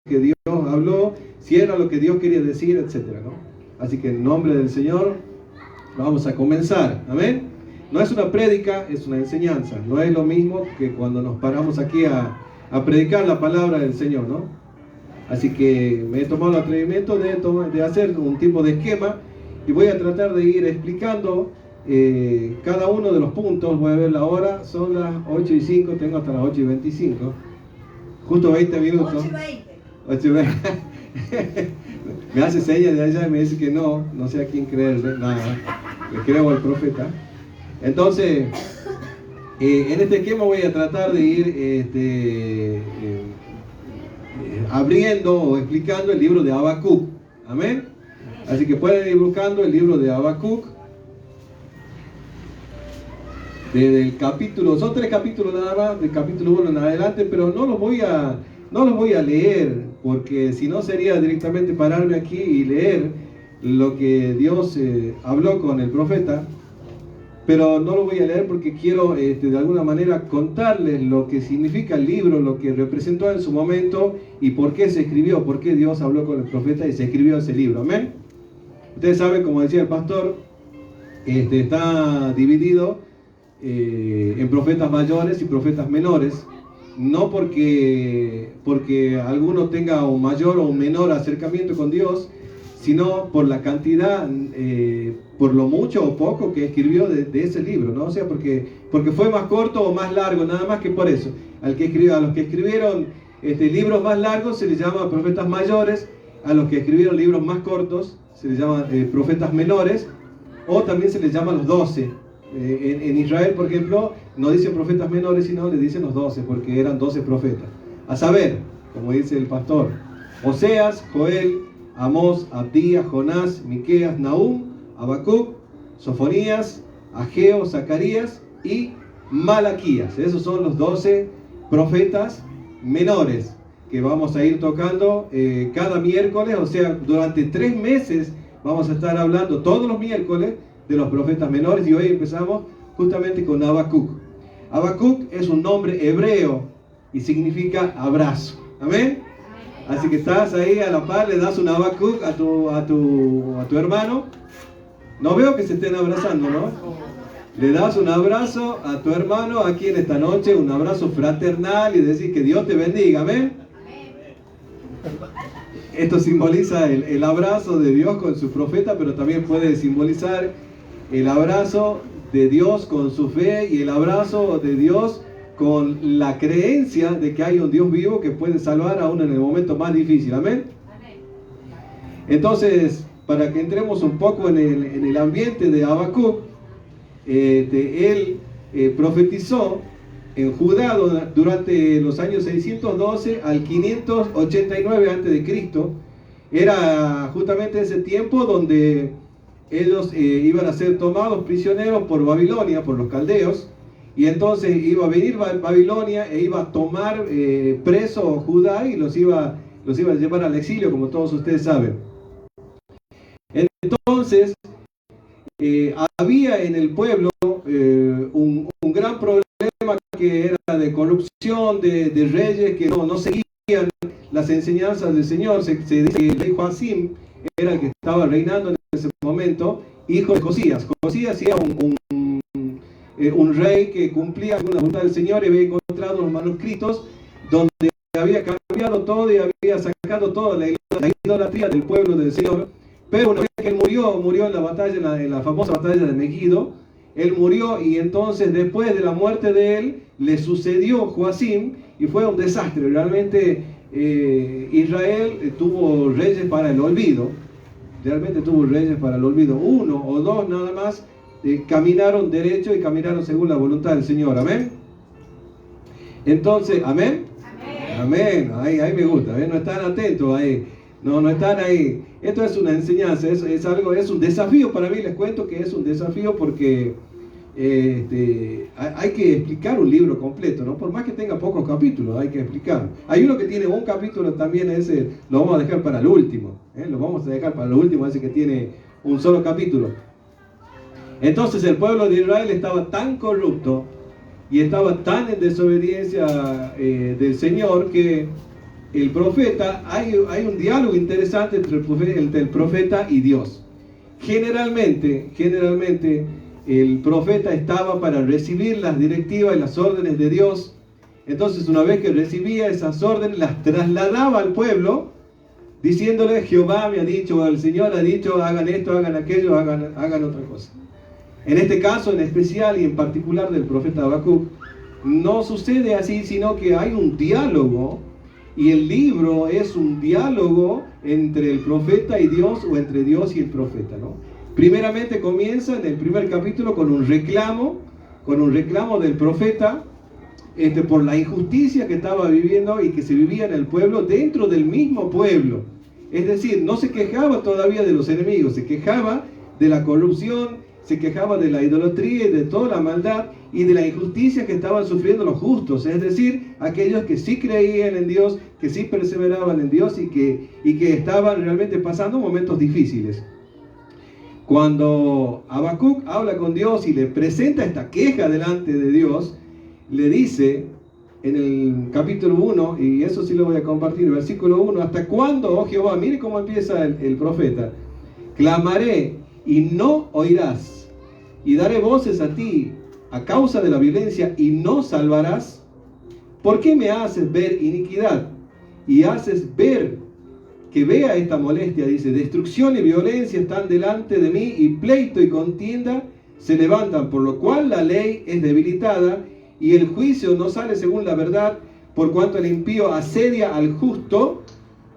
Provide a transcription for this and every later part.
que Dios habló, si era lo que Dios quería decir, etcétera, ¿no? Así que en nombre del Señor vamos a comenzar, amén. No es una prédica, es una enseñanza. No es lo mismo que cuando nos paramos aquí a predicar la palabra del Señor, ¿no? Así que me he tomado el atrevimiento de hacer un tipo de esquema y voy a tratar de ir explicando cada uno de los puntos. Voy a ver la hora, son las 8:05, tengo hasta las 8:25, justo 20 minutos. 8:20. Me hace señas de allá y me dice que no sé a quién creerle, nada, le creo al profeta. Entonces, en este esquema voy a tratar de ir abriendo o explicando el libro de Habacuc, amén. Así que pueden ir buscando el libro de Habacuc, desde el capítulo, son 3 capítulos nada más, del capítulo 1 en adelante, pero no los voy a leer, porque si no sería directamente pararme aquí y leer lo que Dios habló con el profeta. Pero no lo voy a leer porque quiero de alguna manera contarles lo que significa el libro, lo que representó en su momento y por qué se escribió, por qué Dios habló con el profeta y se escribió ese libro, amén. Ustedes saben, como decía el pastor, está dividido en profetas mayores y profetas menores, no porque alguno tenga un mayor o un menor acercamiento con Dios, sino por la cantidad, por lo mucho o poco que escribió de ese libro, ¿no? O sea, porque fue más corto o más largo, nada más que por eso. A los que escribieron libros más largos se les llama profetas mayores, a los que escribieron libros más cortos se les llama profetas menores, o también se les llama los 12. En Israel, por ejemplo, no dicen profetas menores, sino le dicen los 12, porque eran 12 profetas. A saber, como dice el pastor, Oseas, Joel, Amós, Abdías, Jonás, Miqueas, Nahum, Habacuc, Sofonías, Ageo, Zacarías y Malaquías. Esos son los 12 profetas menores que vamos a ir tocando cada miércoles. O sea, durante 3 meses vamos a estar hablando todos los miércoles de los profetas menores, y hoy empezamos justamente con Habacuc. Habacuc es un nombre hebreo y significa abrazo, amén. Así que estás ahí a la par, le das un Habacuc a tu hermano. No veo que se estén abrazando, ¿no? Le das un abrazo a tu hermano aquí en esta noche, un abrazo fraternal, y decir que Dios te bendiga, amén. Esto simboliza el abrazo de Dios con su profeta, pero también puede simbolizar el abrazo de Dios con su fe y el abrazo de Dios con la creencia de que hay un Dios vivo que puede salvar aún en el momento más difícil, amén. Entonces, para que entremos un poco en el ambiente de Habacuc, él profetizó en Judá durante los años 612 al 589 a.C. Era justamente ese tiempo donde ellos iban a ser tomados prisioneros por Babilonia, por los caldeos, y entonces iba a venir Babilonia e iba a tomar preso Judá y los iba a llevar al exilio, como todos ustedes saben. Entonces, había en el pueblo un gran problema, que era de corrupción, de reyes que no seguían las enseñanzas del Señor. Se dice que el rey Joacim era el que estaba reinando en ese momento, hijo de Josías. Josías era un rey que cumplía con la voluntad del Señor y había encontrado los manuscritos donde había cambiado todo y había sacado toda la idolatría del pueblo del Señor. Pero una vez que él murió en la batalla, en la famosa batalla de Megiddo. Él murió, y entonces después de la muerte de él le sucedió Joacim y fue un desastre. Realmente Israel tuvo reyes para el olvido. Realmente tuvo reyes para el olvido. 1 o 2 nada más caminaron derecho y caminaron según la voluntad del Señor, amén. Entonces, amén. Amén. Ahí me gusta, no están atentos ahí. No están ahí. Esto es una enseñanza, es un desafío para mí. Les cuento que es un desafío porque hay que explicar un libro completo, ¿no? Por más que tenga pocos capítulos, hay que explicarlo. Hay uno que tiene un capítulo también, ese lo vamos a dejar para el último. Lo vamos a dejar para el último, ese que tiene un solo capítulo. Entonces el pueblo de Israel estaba tan corrupto y estaba tan en desobediencia del Señor que el profeta, hay un diálogo interesante entre el profeta y Dios. Generalmente, el profeta estaba para recibir las directivas y las órdenes de Dios. Entonces, una vez que recibía esas órdenes, las trasladaba al pueblo, diciéndole: Jehová me ha dicho, o el Señor ha dicho, hagan esto, hagan aquello, hagan otra cosa. En este caso en especial y en particular del profeta Habacuc, no sucede así, sino que hay un diálogo, y el libro es un diálogo entre el profeta y Dios, o entre Dios y el profeta, ¿no? Primeramente comienza en el primer capítulo con un reclamo del profeta por la injusticia que estaba viviendo y que se vivía en el pueblo, dentro del mismo pueblo. Es decir, no se quejaba todavía de los enemigos, se quejaba de la corrupción, se quejaba de la idolatría y de toda la maldad y de la injusticia que estaban sufriendo los justos, es decir, aquellos que sí creían en Dios, que sí perseveraban en Dios y que estaban realmente pasando momentos difíciles. Cuando Habacuc habla con Dios y le presenta esta queja delante de Dios, le dice en el capítulo 1, y eso sí lo voy a compartir, versículo 1: ¿hasta cuándo, oh Jehová? Mire cómo empieza el profeta: clamaré y no oirás, y daré voces a ti a causa de la violencia y no salvarás. ¿Por qué me haces ver iniquidad y haces ver que vea esta molestia? Dice: destrucción y violencia están delante de mí, y pleito y contienda se levantan, por lo cual la ley es debilitada y el juicio no sale según la verdad, por cuanto el impío asedia al justo,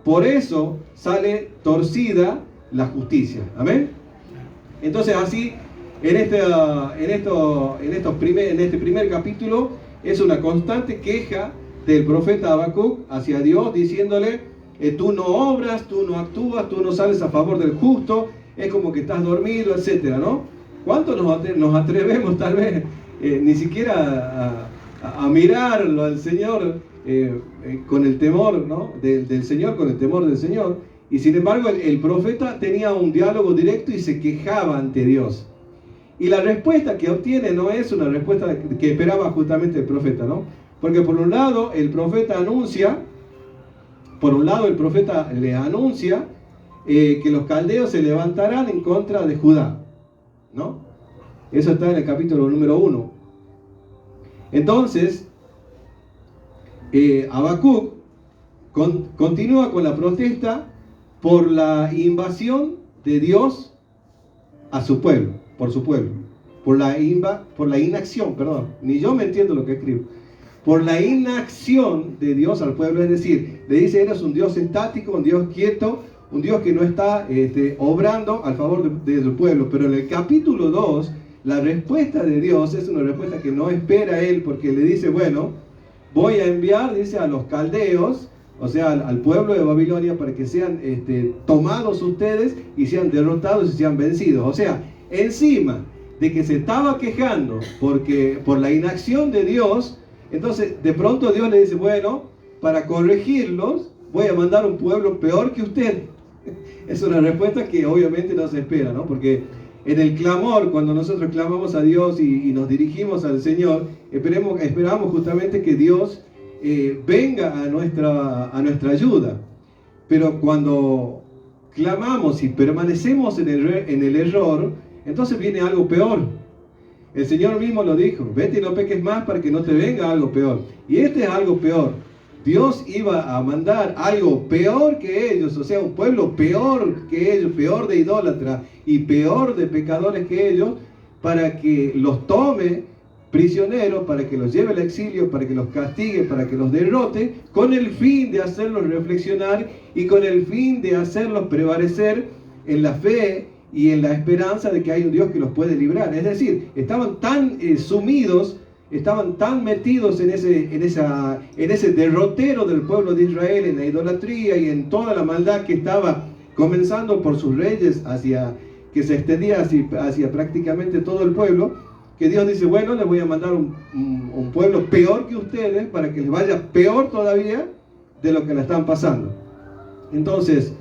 por eso sale torcida la justicia. Amén. Entonces, así en este primer capítulo es una constante queja del profeta Habacuc hacia Dios, diciéndole: tú no obras, tú no actúas, tú no sales a favor del justo, es como que estás dormido, etcétera, ¿no? ¿Cuánto nos atrevemos tal vez ni siquiera a mirarlo al Señor con el temor, ¿no? del Señor, con el temor del Señor? Y sin embargo el profeta tenía un diálogo directo y se quejaba ante Dios. Y la respuesta que obtiene no es una respuesta que esperaba justamente el profeta, ¿no? Porque por un lado el profeta le anuncia que los caldeos se levantarán en contra de Judá, ¿no? Eso está en el capítulo número 1. Entonces, Habacuc continúa con la protesta por la invasión de Dios a su pueblo, por su pueblo, por la inacción, ni yo me entiendo lo que escribo, por la inacción de Dios al pueblo. Es decir, le dice: eres un Dios estático, un Dios quieto, un Dios que no está obrando al favor de su pueblo. Pero en el capítulo 2, la respuesta de Dios es una respuesta que no espera él, porque le dice: bueno, voy a enviar, dice, a los caldeos, o sea, al pueblo de Babilonia, para que sean tomados ustedes y sean derrotados y sean vencidos. O sea, encima de que se estaba quejando por la inacción de Dios, entonces de pronto Dios le dice: bueno, para corregirlos voy a mandar un pueblo peor que usted. Es una respuesta que obviamente no se espera, ¿no? Porque en el clamor, cuando nosotros clamamos a Dios y nos dirigimos al Señor, esperamos justamente que Dios venga a nuestra ayuda. Pero cuando clamamos y permanecemos en el error, entonces viene algo peor. El Señor mismo lo dijo: vete y no peques más para que no te venga algo peor. Y este es algo peor. Dios iba a mandar algo peor que ellos, o sea, un pueblo peor que ellos, peor de idólatra y peor de pecadores que ellos, para que los tome prisioneros, para que los lleve al exilio, para que los castigue, para que los derrote, con el fin de hacerlos reflexionar y con el fin de hacerlos prevalecer en la fe y en la esperanza de que hay un Dios que los puede librar. Es decir, estaban tan sumidos, estaban tan metidos en ese derrotero del pueblo de Israel, en la idolatría y en toda la maldad que estaba comenzando por sus reyes, que se extendía hacia prácticamente todo el pueblo, que Dios dice: bueno, les voy a mandar un pueblo peor que ustedes, para que les vaya peor todavía de lo que la están pasando. Entonces,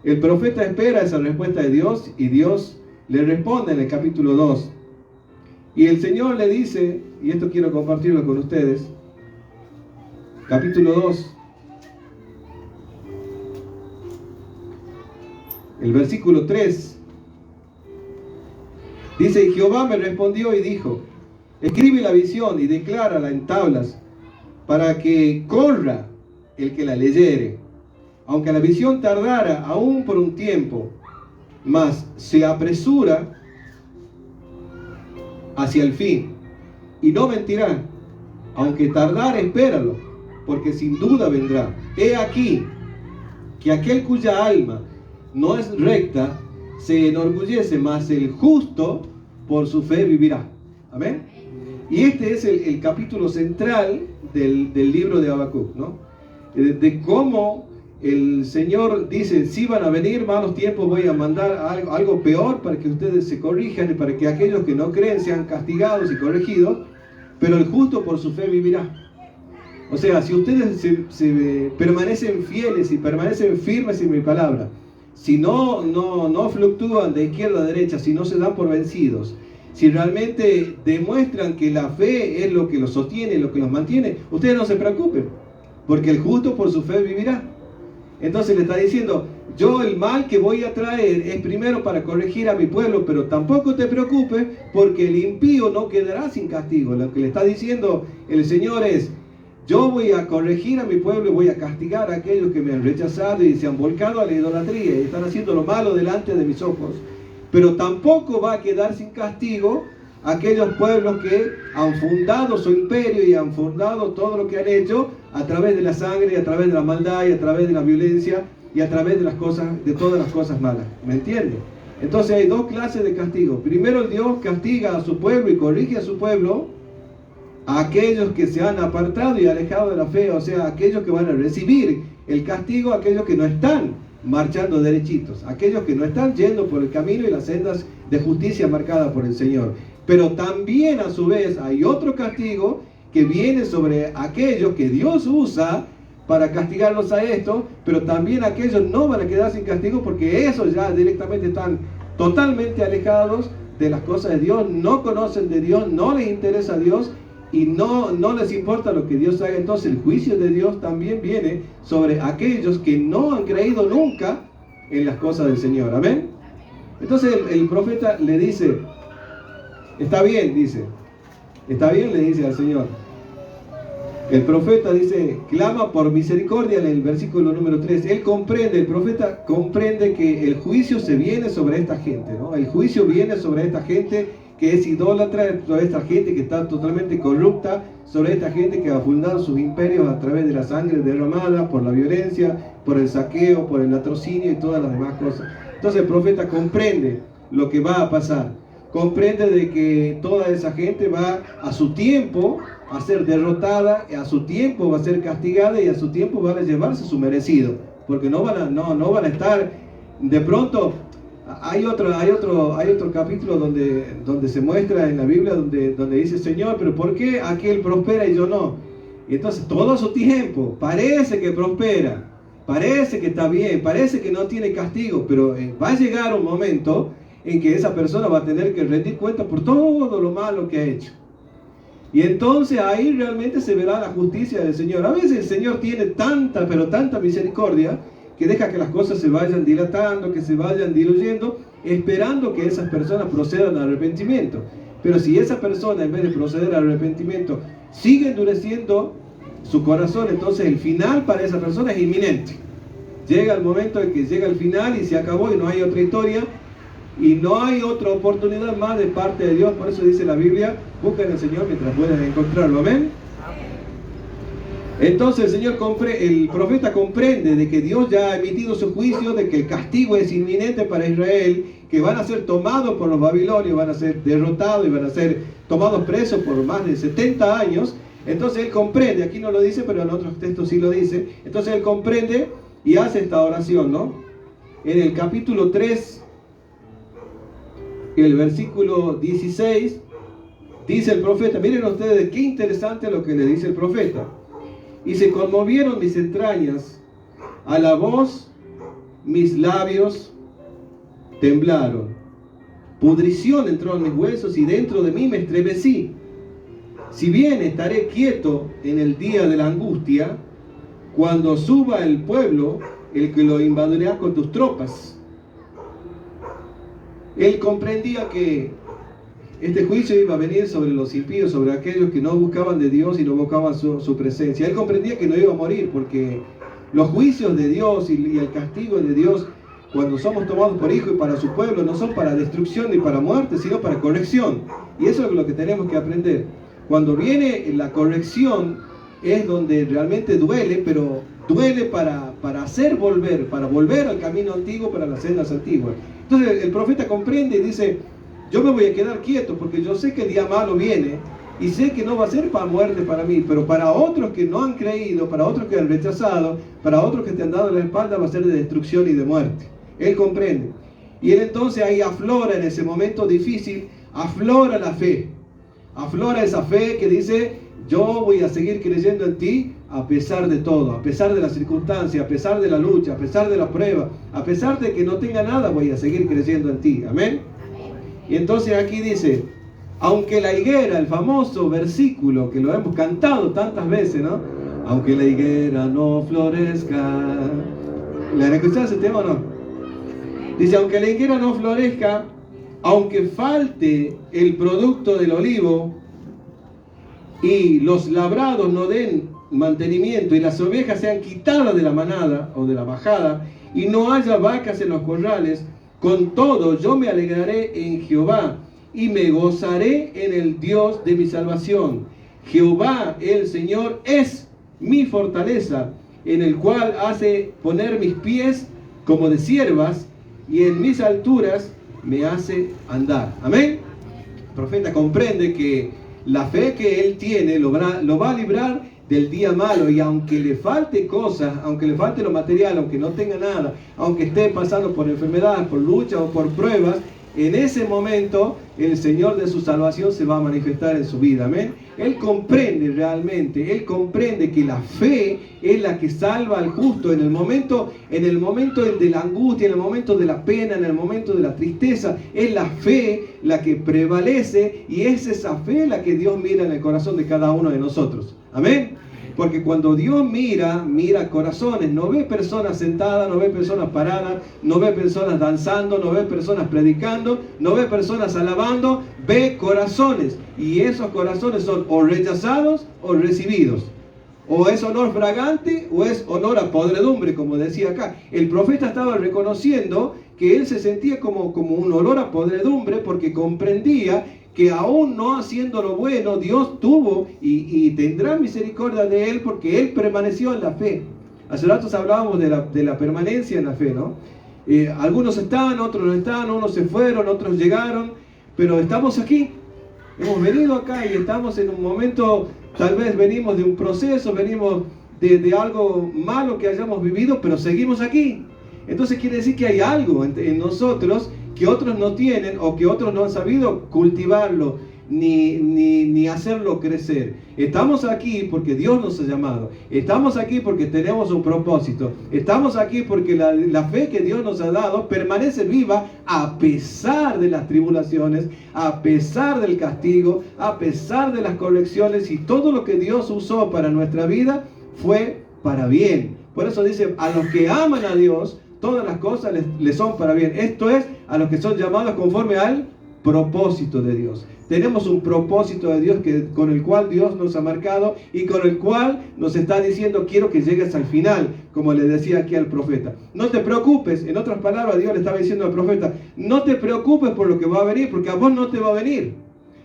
el profeta espera esa respuesta de Dios, y Dios le responde en el capítulo 2. Y el Señor le dice, y esto quiero compartirlo con ustedes, capítulo 2, El versículo 3 dice: y Jehová me respondió y dijo: escribe la visión y declárala en tablas, para que corra el que la leyere. Aunque la visión tardara aún por un tiempo, mas se apresura hacia el fin, y no mentirá. Aunque tardare, espéralo, porque sin duda vendrá. He aquí que aquel cuya alma no es recta se enorgullece, mas el justo por su fe vivirá. Amén. Y este es el capítulo central del libro de Habacuc, ¿no? De cómo el Señor dice: si van a venir malos tiempos, voy a mandar algo peor para que ustedes se corrijan y para que aquellos que no creen sean castigados y corregidos, pero el justo por su fe vivirá. O sea, si ustedes se permanecen fieles y permanecen firmes en mi palabra, si no fluctúan de izquierda a derecha, si no se dan por vencidos, si realmente demuestran que la fe es lo que los sostiene, lo que los mantiene, ustedes no se preocupen, porque el justo por su fe vivirá. Entonces le está diciendo: yo el mal que voy a traer es primero para corregir a mi pueblo, pero tampoco te preocupes, porque el impío no quedará sin castigo. Lo que le está diciendo el Señor es: yo voy a corregir a mi pueblo y voy a castigar a aquellos que me han rechazado y se han volcado a la idolatría y están haciendo lo malo delante de mis ojos. Pero tampoco va a quedar sin castigo aquellos pueblos que han fundado su imperio y han fundado todo lo que han hecho a través de la sangre, y a través de la maldad, y a través de la violencia, y a través de las cosas, de todas las cosas malas. ¿Me entiende? Entonces hay dos clases de castigo. Primero, Dios castiga a su pueblo y corrige a su pueblo, a aquellos que se han apartado y alejado de la fe, o sea, aquellos que van a recibir el castigo, aquellos que no están marchando derechitos, aquellos que no están yendo por el camino y las sendas de justicia marcadas por el Señor. Pero también a su vez hay otro castigo que viene sobre aquellos que Dios usa para castigarlos a esto, pero también aquellos no van a quedar sin castigo, porque esos ya directamente están totalmente alejados de las cosas de Dios, no conocen de Dios, no les interesa a Dios y no les importa lo que Dios haga. Entonces el juicio de Dios también viene sobre aquellos que no han creído nunca en las cosas del Señor. Amén. Entonces el profeta le dice: está bien, dice. Está bien, le dice al Señor. El profeta dice: clama por misericordia, en el versículo número 3. Él comprende, el profeta comprende que el juicio se viene sobre esta gente, ¿no? El juicio viene sobre esta gente que es idólatra, sobre esta gente que está totalmente corrupta, sobre esta gente que ha fundado sus imperios a través de la sangre derramada, por la violencia, por el saqueo, por el latrocinio y todas las demás cosas. Entonces el profeta comprende lo que va a pasar. Comprende de que toda esa gente va a su tiempo a ser derrotada, a su tiempo va a ser castigada y a su tiempo van a llevarse su merecido, porque no van a estar de pronto. Hay otro capítulo donde se muestra en la Biblia donde dice: Señor, pero ¿por qué aquel prospera y yo no? Y entonces todo su tiempo parece que prospera, parece que está bien, parece que no tiene castigo, pero va a llegar un momento en que esa persona va a tener que rendir cuenta por todo lo malo que ha hecho. Y entonces ahí realmente se verá la justicia del Señor. A veces el Señor tiene tanta, pero tanta misericordia, que deja que las cosas se vayan dilatando, que se vayan diluyendo, esperando que esas personas procedan al arrepentimiento. Pero si esa persona, en vez de proceder al arrepentimiento, sigue endureciendo su corazón, entonces el final para esa persona es inminente. Llega el momento en que llega el final y se acabó y no hay otra historia, y no hay otra oportunidad más de parte de Dios. Por eso dice la Biblia: busquen al Señor mientras puedan encontrarlo. Amén. Entonces el profeta comprende de que Dios ya ha emitido su juicio, de que el castigo es inminente para Israel, que van a ser tomados por los babilonios, van a ser derrotados y van a ser tomados presos por más de 70 años. Entonces él comprende, aquí no lo dice, pero en otros textos sí lo dice. Entonces él comprende y hace esta oración, ¿no? En el capítulo 3, el versículo 16, dice el profeta, miren ustedes qué interesante lo que le dice el profeta. Y se conmovieron mis entrañas, a la voz mis labios temblaron. Pudrición entró en mis huesos y dentro de mí me estremecí. Si bien estaré quieto en el día de la angustia, cuando suba el pueblo, el que lo invadirá con tus tropas. Él comprendía que este juicio iba a venir sobre los impíos, sobre aquellos que no buscaban de Dios y no buscaban su presencia. Él comprendía que no iba a morir, porque los juicios de Dios y el castigo de Dios, cuando somos tomados por hijo y para su pueblo, no son para destrucción ni para muerte, sino para corrección. Y eso es lo que tenemos que aprender. Cuando viene la corrección es donde realmente duele, pero duele para hacer volver, para volver al camino antiguo, para las sendas antiguas. Entonces el profeta comprende y dice: yo me voy a quedar quieto porque yo sé que el día malo viene y sé que no va a ser para muerte para mí, pero para otros que no han creído, para otros que han rechazado, para otros que te han dado la espalda, va a ser de destrucción y de muerte. Él comprende. Y él entonces ahí aflora, en ese momento difícil, aflora la fe. Aflora esa fe que dice: yo voy a seguir creyendo en ti a pesar de todo, a pesar de las circunstancias, a pesar de la lucha, a pesar de la prueba, a pesar de que no tenga nada, voy a seguir creyendo en ti. Amén. Y entonces aquí dice: aunque la higuera, el famoso versículo que lo hemos cantado tantas veces, ¿no? Aunque la higuera no florezca. ¿Le han escuchado ese tema o no? Dice: aunque la higuera no florezca, aunque falte el producto del olivo y los labrados no den mantenimiento y las ovejas sean quitadas de la manada o de la bajada y no haya vacas en los corrales, con todo yo me alegraré en Jehová y me gozaré en el Dios de mi salvación. Jehová el Señor es mi fortaleza, en el cual hace poner mis pies como de ciervas y en mis alturas me hace andar. Amén. El profeta comprende que la fe que él tiene lo va a librar del día malo, y aunque le falte cosas, aunque le falte lo material, aunque no tenga nada, aunque esté pasando por enfermedades, por luchas o por pruebas, en ese momento el Señor de su salvación se va a manifestar en su vida. Amén. Él comprende realmente, él comprende que la fe es la que salva al justo en el momento de la angustia, en el momento de la pena, en el momento de la tristeza. Es la fe la que prevalece, y es esa fe la que Dios mira en el corazón de cada uno de nosotros. Amén. Porque cuando Dios mira corazones, no ve personas sentadas, no ve personas paradas, no ve personas danzando, no ve personas predicando, no ve personas alabando, ve corazones. Y esos corazones son o rechazados o recibidos. O es olor fragante o es olor a podredumbre, como decía acá. El profeta estaba reconociendo que él se sentía como un olor a podredumbre, porque comprendía que aún no haciendo lo bueno, Dios tuvo y tendrá misericordia de él, porque él permaneció en la fe. Hace rato hablábamos de la permanencia en la fe, ¿no? Algunos están, otros no están, unos se fueron, otros llegaron, pero estamos aquí. Hemos venido acá y estamos en un momento, tal vez venimos de un proceso, venimos de algo malo que hayamos vivido, pero seguimos aquí. Entonces quiere decir que hay algo en nosotros que otros no tienen, o que otros no han sabido cultivarlo ni hacerlo crecer. Estamos aquí porque Dios nos ha llamado. Estamos aquí porque tenemos un propósito. Estamos aquí porque la fe que Dios nos ha dado permanece viva a pesar de las tribulaciones, a pesar del castigo, a pesar de las correcciones, y todo lo que Dios usó para nuestra vida fue para bien. Por eso dice: a los que aman a Dios, todas las cosas les son para bien. Esto es, a los que son llamados conforme al propósito de Dios. Tenemos un propósito de Dios con el cual Dios nos ha marcado, y con el cual nos está diciendo: quiero que llegues al final, como le decía aquí al profeta. No te preocupes. En otras palabras, Dios le estaba diciendo al profeta: no te preocupes por lo que va a venir, porque a vos no te va a venir.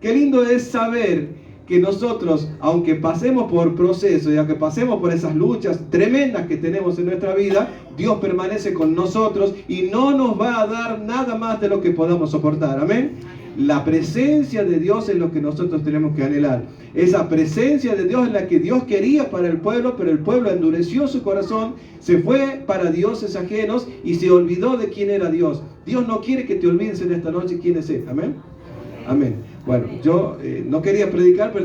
Qué lindo es saber que nosotros, aunque pasemos por procesos y aunque pasemos por esas luchas tremendas que tenemos en nuestra vida, Dios permanece con nosotros y no nos va a dar nada más de lo que podamos soportar. Amén. La presencia de Dios es lo que nosotros tenemos que anhelar. Esa presencia de Dios es la que Dios quería para el pueblo, pero el pueblo endureció su corazón, se fue para dioses ajenos y se olvidó de quién era Dios. Dios no quiere que te olvides en esta noche quién es Él. Amén. Amén. Bueno, yo no quería predicar, pero